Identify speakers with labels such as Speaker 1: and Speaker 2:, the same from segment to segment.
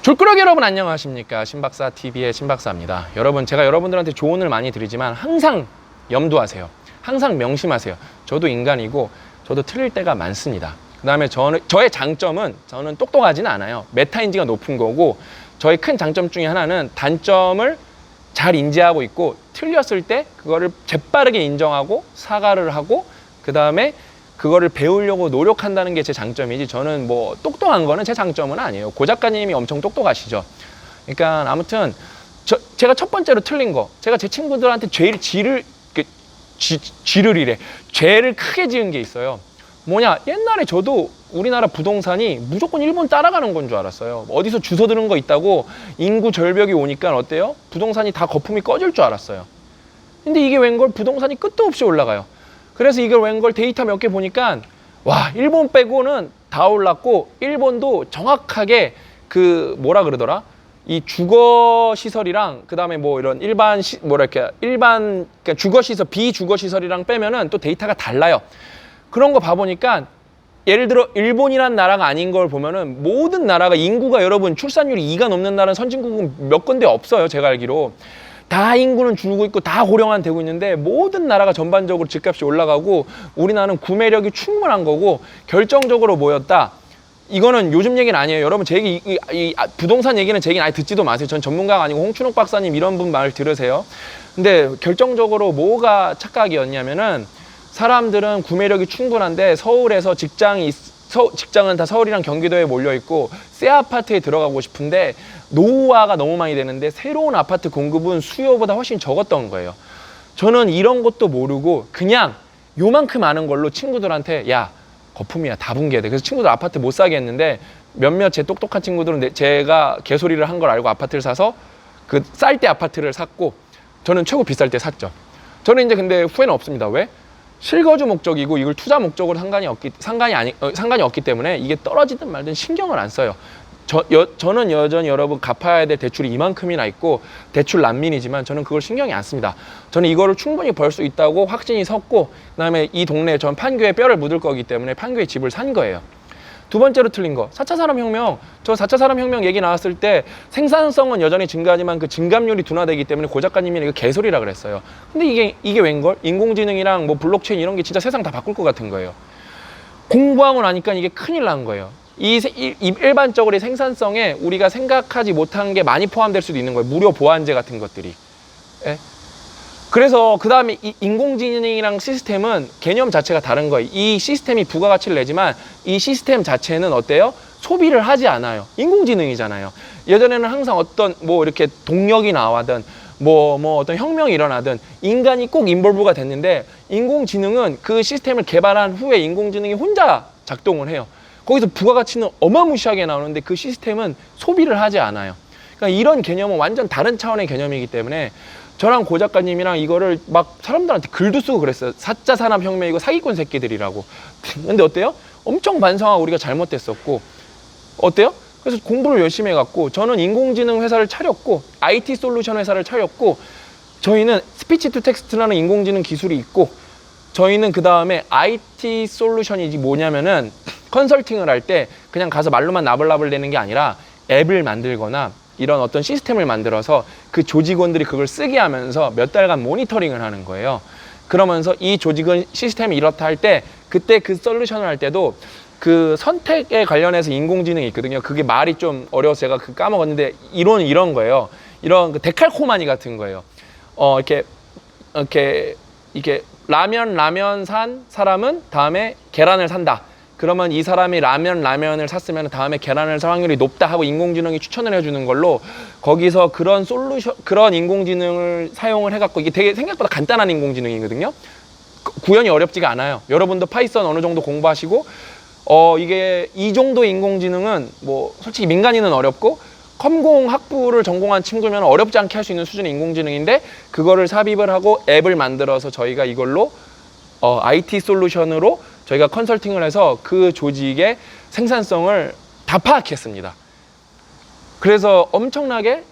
Speaker 1: 졸꾸러기 여러분 안녕하십니까? 신박사TV의 신박사입니다. 여러분, 제가 여러분들한테 조언을 많이 드리지만 항상 염두하세요. 항상 명심하세요. 저도 인간이고 저도 틀릴 때가 많습니다. 그 다음에 저의 장점은 저는 똑똑하지는 않아요. 메타인지가 높은 거고, 저의 큰 장점 중에 하나는 단점을 잘 인지하고 있고, 틀렸을 때 그거를 재빠르게 인정하고 사과를 하고, 그 다음에 그거를 배우려고 노력한다는 게 제 장점이지, 저는 뭐 똑똑한 거는 제 장점은 아니에요. 고 작가님이 엄청 똑똑하시죠. 그러니까 아무튼 제가 첫 번째로 틀린 거, 제가 제 친구들한테 죄를 크게 지은 게 있어요. 뭐냐, 옛날에 저도 우리나라 부동산이 무조건 일본 따라가는 건 줄 알았어요. 어디서 주워 들은 거 있다고 인구 절벽이 오니까 어때요? 부동산이 다 거품이 꺼질 줄 알았어요. 근데 이게 웬걸 부동산이 끝도 없이 올라가요. 그래서 이걸 웬걸 데이터 몇 개 보니까, 와, 일본 빼고는 다 올랐고, 일본도 정확하게 그 뭐라 그러더라, 이 주거 시설이랑 그 다음에 뭐 이런 그러니까 주거 시설, 비주거 시설이랑 빼면은 또 데이터가 달라요. 그런 거 봐보니까, 예를 들어 일본이란 나라가 아닌 걸 보면은 모든 나라가 인구가, 여러분, 출산율이 2가 넘는 나라는 선진국은 몇 군데 없어요. 제가 알기로 다 인구는 줄고 있고 다 고령화 되고 있는데, 모든 나라가 전반적으로 집값이 올라가고 우리나라는 구매력이 충분한 거고, 결정적으로 뭐였다, 이거는 요즘 얘기는 아니에요. 여러분, 제 얘기, 이 부동산 얘기는 제 얘기는 아예 듣지도 마세요. 전 전문가가 아니고 홍춘욱 박사님 이런 분 말 들으세요. 근데 결정적으로 뭐가 착각이었냐면은, 사람들은 구매력이 충분한데 서울에서 직장은 다 서울이랑 경기도에 몰려 있고 새 아파트에 들어가고 싶은데 노후화가 너무 많이 되는데 새로운 아파트 공급은 수요보다 훨씬 적었던 거예요. 저는 이런 것도 모르고 그냥 요만큼 아는 걸로 친구들한테, 야, 거품이야, 다 붕괴돼. 그래서 친구들 아파트 못 사게 했는데, 몇몇 제 똑똑한 친구들은 제가 개소리를 한 걸 알고 아파트를 사서 그 쌀 때 아파트를 샀고, 저는 최고 비쌀 때 샀죠. 저는 이제 근데 후회는 없습니다. 왜? 실거주 목적이고 이걸 투자 목적으로 상관이 없기 때문에 이게 떨어지든 말든 신경을 안 써요. 저는 여전히 여러분 갚아야 될 대출이 이만큼이나 있고 대출 난민이지만 저는 그걸 신경이 안 씁니다. 저는 이거를 충분히 벌 수 있다고 확신이 섰고, 그다음에 이 동네에 전 판교에 뼈를 묻을 거기 때문에 판교에 집을 산 거예요. 두 번째로 틀린 거, 4차 산업혁명. 저 4차 산업혁명 얘기 나왔을 때 생산성은 여전히 증가하지만 그 증감률이 둔화되기 때문에 고 작가님이 이거 개소리라 그랬어요. 근데 이게 웬걸? 인공지능이랑 뭐 블록체인 이런 게 진짜 세상 다 바꿀 것 같은 거예요. 공부하고 나니까 이게 큰일 난 거예요. 일반적으로 생산성에 우리가 생각하지 못한 게 많이 포함될 수도 있는 거예요. 무료 보완제 같은 것들이. 예? 그래서 그 다음에 이 인공지능이랑 시스템은 개념 자체가 다른 거예요. 이 시스템이 부가가치를 내지만 이 시스템 자체는 어때요? 소비를 하지 않아요. 인공지능이잖아요. 예전에는 항상 어떤 뭐 이렇게 동력이 나와든 뭐 어떤 혁명이 일어나든 인간이 꼭 인볼브가 됐는데, 인공지능은 그 시스템을 개발한 후에 인공지능이 혼자 작동을 해요. 거기서 부가가치는 어마무시하게 나오는데 그 시스템은 소비를 하지 않아요. 그러니까 이런 개념은 완전 다른 차원의 개념이기 때문에 저랑 고 작가님이랑 이거를 막 사람들한테 글도 쓰고 그랬어요. 4차 산업혁명이고 사기꾼 새끼들이라고. 근데 어때요? 엄청 반성하고 우리가 잘못됐었고, 어때요? 그래서 공부를 열심히 해갖고 저는 인공지능 회사를 차렸고 IT 솔루션 회사를 차렸고, 저희는 스피치 투 텍스트라는 인공지능 기술이 있고, 저희는 그 다음에 IT 솔루션이지 뭐냐면은 컨설팅을 할 때 그냥 가서 말로만 나불나불 대는 게 아니라 앱을 만들거나 이런 어떤 시스템을 만들어서 그 조직원들이 그걸 쓰게 하면서 몇 달간 모니터링을 하는 거예요. 그러면서 이 조직은 시스템이 이렇다 할 때, 그때 그 솔루션을 할 때도 그 선택에 관련해서 인공지능이 있거든요. 그게 말이 좀 어려워서 제가 까먹었는데, 이론은 이런 거예요. 이런 그 데칼코마니 같은 거예요. 이렇게 라면 산 사람은 다음에 계란을 산다. 그러면 이 사람이 라면을 샀으면 다음에 계란을 살 확률이 높다 하고 인공지능이 추천을 해주는 걸로, 거기서 그런 인공지능을 사용을 해갖고, 이게 되게 생각보다 간단한 인공지능이거든요. 구현이 어렵지가 않아요. 여러분도 파이썬 어느 정도 공부하시고, 이게 이 정도 인공지능은 뭐 솔직히 민간인은 어렵고 컴공학부를 전공한 친구면 어렵지 않게 할 수 있는 수준의 인공지능인데, 그거를 삽입을 하고 앱을 만들어서 저희가 이걸로 IT 솔루션으로 저희가 컨설팅을 해서 그 조직의 생산성을 다 파악했습니다. 그래서 엄청나게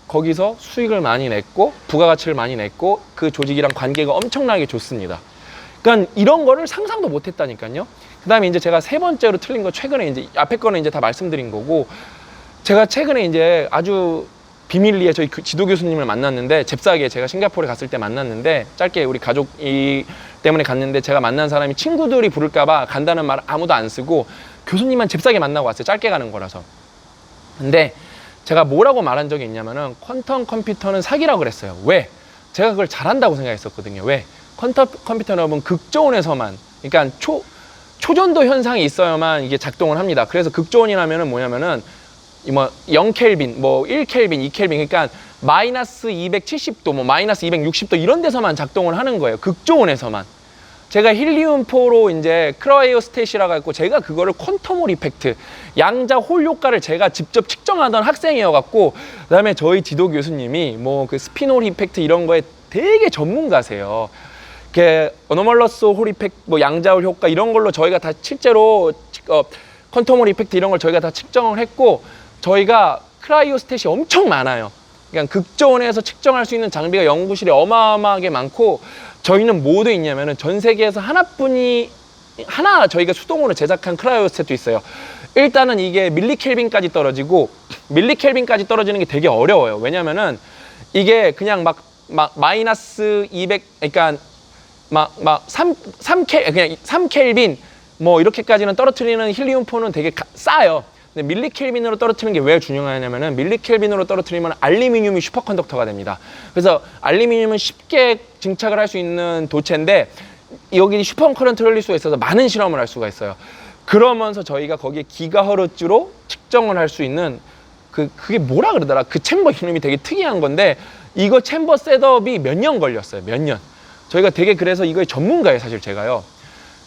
Speaker 1: 거기서 수익을 많이 냈고 부가가치를 많이 냈고 그 조직이랑 관계가 엄청나게 좋습니다. 그러니까 이런 거를 상상도 못 했다니까요. 그 다음에 이제 제가 세 번째로 틀린 거, 최근에 이제 앞에 거는 이제 다 말씀드린 거고, 제가 최근에 이제 아주 비밀리에 저희 지도 교수님을 만났는데, 잽싸게 제가 싱가포르에 갔을 때 만났는데, 짧게 우리 가족이 때문에 갔는데, 제가 만난 사람이 친구들이 부를까봐 간다는 말 아무도 안 쓰고 교수님만 잽싸게 만나고 왔어요. 짧게 가는 거라서. 근데 제가 뭐라고 말한 적이 있냐면은 퀀텀 컴퓨터는 사기라고 그랬어요. 왜? 제가 그걸 잘한다고 생각했었거든요. 왜? 퀀텀 컴퓨터는 여러분 극저온에서만, 그러니까 초전도 현상이 있어야만 이게 작동을 합니다. 그래서 극저온이라면은 뭐냐면은 뭐 0켈빈, 뭐 1켈빈, 2켈빈, 그러니까 마이너스 270도, 뭐 마이너스 260도 이런 데서만 작동을 하는 거예요. 극저온에서만. 제가 힐리움4로 이제 크라이오스탯이라고 했고, 제가 그거를 퀀텀홀 이펙트, 양자 홀 효과를 제가 직접 측정하던 학생이어갖고, 그 다음에 저희 지도 교수님이 뭐 그 스피놀 이펙트 이런 거에 되게 전문가세요. 어노멀러스 홀 이펙트, 뭐 양자홀 효과 이런 걸로 저희가 다 실제로 퀀텀홀 이펙트 이런 걸 저희가 다 측정을 했고, 저희가 크라이오스탯이 엄청 많아요. 그러니까 극저온에서 측정할 수 있는 장비가 연구실에 어마어마하게 많고, 저희는 뭐도 있냐면은 전 세계에서 하나 저희가 수동으로 제작한 크라이오스탯도 있어요. 일단은 이게 밀리켈빈까지 떨어지고, 밀리켈빈까지 떨어지는 게 되게 어려워요. 왜냐면은 이게 그냥 막 마이너스 200, 그러니까 막 3켈빈 뭐 이렇게까지는 떨어뜨리는 힐리움4는 되게 싸요. 근데 밀리켈빈으로 떨어뜨리는 게 왜 중요하냐면은, 밀리켈빈으로 떨어뜨리면 알루미늄이 슈퍼컨덕터가 됩니다. 그래서 알루미늄은 쉽게 증착을 할 수 있는 도체인데, 여기 슈퍼커런트를 흘릴 수가 있어서 많은 실험을 할 수가 있어요. 그러면서 저희가 거기에 기가허르츠로 측정을 할 수 있는 그게 뭐라 그러더라? 그 챔버 이름이 되게 특이한 건데, 이거 챔버 셋업이 몇 년 걸렸어요. 몇 년. 저희가 되게 그래서 이거의 전문가예요, 사실 제가요.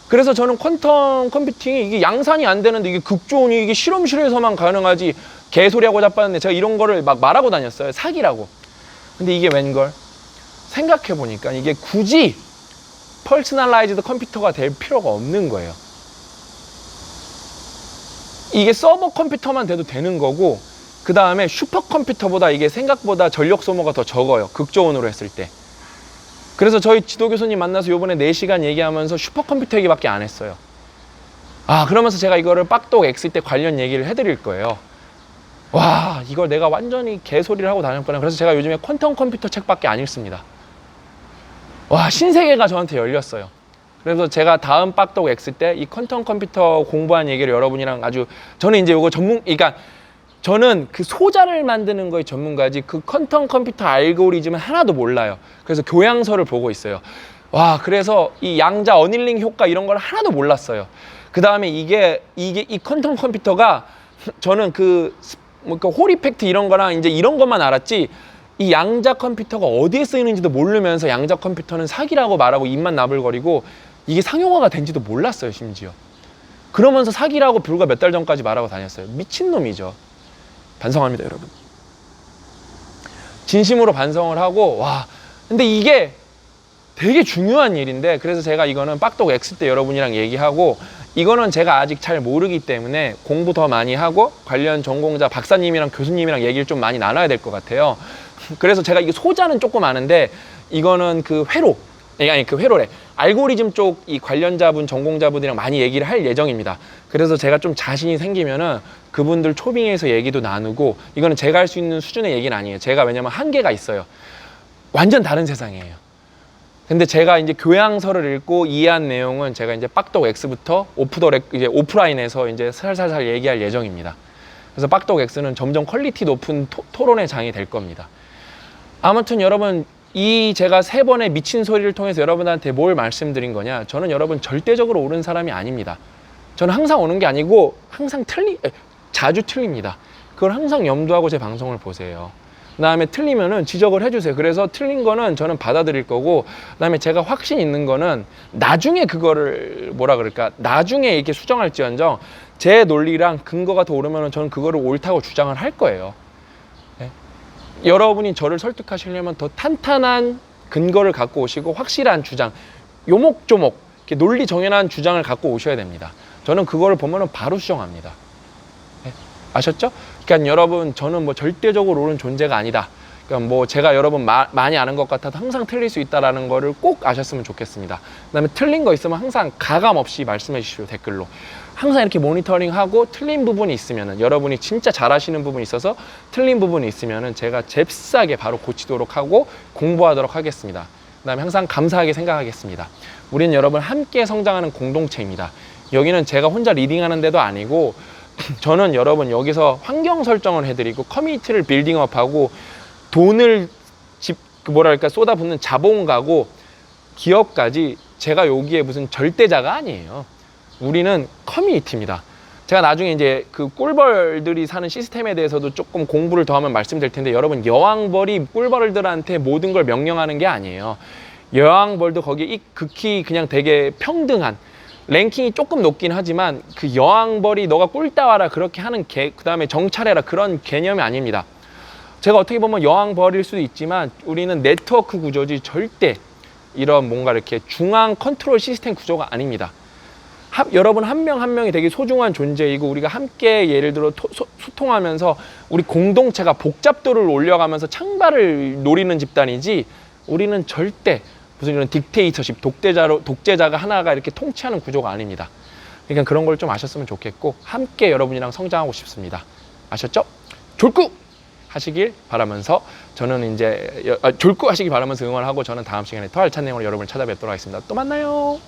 Speaker 1: 그래서 저는 퀀텀 컴퓨팅이 이게 양산이 안 되는데, 이게 극저온이 이게 실험실에서만 가능하지 개소리하고 자빠졌는데, 제가 이런 거를 막 말하고 다녔어요. 사기라고. 근데 이게 웬걸? 생각해 보니까 이게 굳이 퍼스널라이즈드 컴퓨터가 될 필요가 없는 거예요. 이게 서버 컴퓨터만 돼도 되는 거고, 그 다음에 슈퍼컴퓨터보다 이게 생각보다 전력 소모가 더 적어요. 극저온으로 했을 때. 그래서 저희 지도 교수님 만나서 요번에 4시간 얘기하면서 슈퍼컴퓨터 얘기밖에 안 했어요. 그러면서 제가 이거를 빡독 X 때 관련 얘기를 해드릴 거예요. 와, 이걸 내가 완전히 개소리를 하고 다녔구나. 그래서 제가 요즘에 퀀텀 컴퓨터 책밖에 안 읽습니다. 와, 신세계가 저한테 열렸어요. 그래서 제가 다음 빡독 X 때 이 퀀텀 컴퓨터 공부한 얘기를 여러분이랑 저는 이제 요거 그러니까 저는 그 소자를 만드는 거에 전문가지, 그 퀀텀 컴퓨터 알고리즘은 하나도 몰라요. 그래서 교양서를 보고 있어요. 와, 그래서 이 양자 어닐링 효과 이런 걸 하나도 몰랐어요. 그 다음에 이 퀀텀 컴퓨터가, 저는 홀 이펙트 이런 거랑 이제 이런 것만 알았지, 이 양자 컴퓨터가 어디에 쓰이는지도 모르면서 양자 컴퓨터는 사기라고 말하고 입만 나불거리고, 이게 상용화가 된지도 몰랐어요, 심지어. 그러면서 사기라고 불과 몇 달 전까지 말하고 다녔어요. 미친놈이죠. 반성합니다, 여러분. 진심으로 반성을 하고, 와, 근데 이게 되게 중요한 일인데, 그래서 제가 이거는 빡독 X 때 여러분이랑 얘기하고, 이거는 제가 아직 잘 모르기 때문에 공부 더 많이 하고 관련 전공자 박사님이랑 교수님이랑 얘기를 좀 많이 나눠야 될 것 같아요. 그래서 제가 이게 소자는 조금 아는데, 이거는 회로래. 알고리즘 쪽 이 관련자분, 전공자분들이랑 많이 얘기를 할 예정입니다. 그래서 제가 좀 자신이 생기면은 그분들 초빙해서 얘기도 나누고, 이거는 제가 할 수 있는 수준의 얘기는 아니에요. 제가 왜냐면 한계가 있어요. 완전 다른 세상이에요. 근데 제가 이제 교양서를 읽고 이해한 내용은 제가 이제 빡독 X부터 이제 오프라인에서 이제 살살살 얘기할 예정입니다. 그래서 빡독 X는 점점 퀄리티 높은 토론의 장이 될 겁니다. 아무튼 여러분, 제가 3번의 미친 소리를 통해서 여러분한테 뭘 말씀드린 거냐? 저는 여러분 절대적으로 옳은 사람이 아닙니다. 저는 항상 오는 게 아니고 항상 자주 틀립니다. 그걸 항상 염두하고 제 방송을 보세요. 그 다음에 틀리면은 지적을 해주세요. 그래서 틀린 거는 저는 받아들일 거고, 그 다음에 제가 확신 있는 거는 나중에 그거를 나중에 이렇게 수정할지언정 제 논리랑 근거가 더 오르면은 저는 그거를 옳다고 주장을 할 거예요. 네? 여러분이 저를 설득하시려면 더 탄탄한 근거를 갖고 오시고 확실한 주장, 요목조목 이렇게 논리 정연한 주장을 갖고 오셔야 됩니다. 저는 그거를 보면은 바로 수정합니다. 네? 아셨죠? 그러니까 여러분, 저는 뭐 절대적으로 옳은 존재가 아니다. 그러니까 뭐 제가 여러분 많이 아는 것 같아도 항상 틀릴 수 있다라는 거를 꼭 아셨으면 좋겠습니다. 그다음에 틀린 거 있으면 항상 가감 없이 말씀해 주십시오, 댓글로. 항상 이렇게 모니터링하고 틀린 부분이 있으면은, 여러분이 진짜 잘하시는 부분이 있어서 틀린 부분이 있으면은 제가 잽싸게 바로 고치도록 하고 공부하도록 하겠습니다. 그다음에 항상 감사하게 생각하겠습니다. 우리는 여러분 함께 성장하는 공동체입니다. 여기는 제가 혼자 리딩하는 데도 아니고 저는 여러분 여기서 환경 설정을 해드리고 커뮤니티를 빌딩업하고 돈을 쏟아붓는 자본가고 기업까지 제가 여기에 무슨 절대자가 아니에요. 우리는 커뮤니티입니다. 제가 나중에 이제 그 꿀벌들이 사는 시스템에 대해서도 조금 공부를 더 하면 말씀드릴 텐데, 여러분 여왕벌이 꿀벌들한테 모든 걸 명령하는 게 아니에요. 여왕벌도 거기에 극히 그냥 되게 평등한, 랭킹이 조금 높긴 하지만 그 여왕벌이 너가 꿀 따와라 그렇게 하는 그 다음에 정찰해라 그런 개념이 아닙니다. 제가 어떻게 보면 여왕벌일 수도 있지만 우리는 네트워크 구조지 절대 이런 뭔가 이렇게 중앙 컨트롤 시스템 구조가 아닙니다. 여러분 한 명 한 명이 되게 소중한 존재이고, 우리가 함께 예를 들어 소통하면서 우리 공동체가 복잡도를 올려가면서 창발을 노리는 집단이지, 우리는 절대 무슨 이런 딕테이터십, 독재자가 하나가 이렇게 통치하는 구조가 아닙니다. 그러니까 그런 걸 좀 아셨으면 좋겠고, 함께 여러분이랑 성장하고 싶습니다. 아셨죠? 졸꾸 하시길 바라면서 저는 이제 졸꾸 하시길 바라면서 응원하고, 저는 다음 시간에 더 알찬 내용으로 여러분을 찾아뵙도록 하겠습니다. 또 만나요.